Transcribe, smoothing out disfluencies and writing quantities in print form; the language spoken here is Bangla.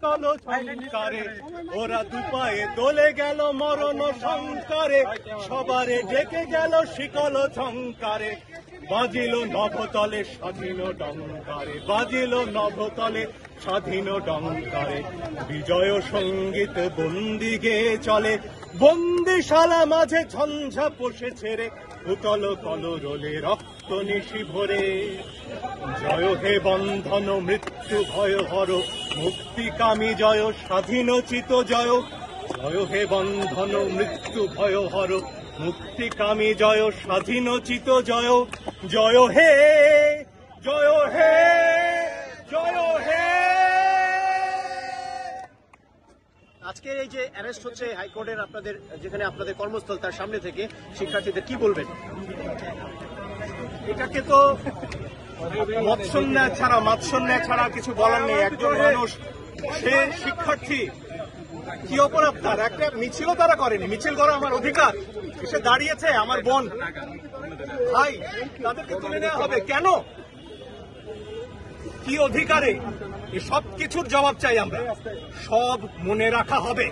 শিকল ঝংকারে, ওরা দুপায়ে দোলে গেল মরণ সংকারে, সবারে ডেকে গেল শিকল ঝংকারে, বাজিল নভতলে স্বাধীন ডঙ্কারে, বাজিল নভতলে স্বাধীন ডঙ্কারে, বিজয় সঙ্গীত বন্দি গেয়ে চলে, বন্দিশালা মাঝে ঝঞ্ঝা পোষে ছেড়ে, উতল কলরোলে রক্ত নিশি ভরে। জয় হে বন্ধন মৃত্যু ভয় হর, মুক্তিকামী জয় স্বাধীনচিত জয়, জয় হে বন্ধন মৃত্যু ভয় হর, মুক্তিকামী জয় স্বাধীনচিত জয়, জয় হে, জয় হে, জয় হে। আজকের এই যে অ্যারেস্ট হচ্ছে হাইকোর্টের আপনাদের যেখানে আপনাদের কর্মস্থল তার সামনে থেকে, শিক্ষার্থীদের কি বলবেন? এটাকে তো মাৎসন্যা ছাড়া কিছু বলার নেই। একজন মানুষ, সে শিক্ষার্থী, কি অপরাধ তার? একটা মিছিলও তারা করেনি, মিছিল করা আমার অধিকার। এসে দাঁড়িয়েছে আমার বোন ভাই, তাদেরকে তুলে নেওয়া হবে কেন? কি অধিকারে? এ সব কিছুর জবাব চাই আমরা, সব মনে রাখা হবে।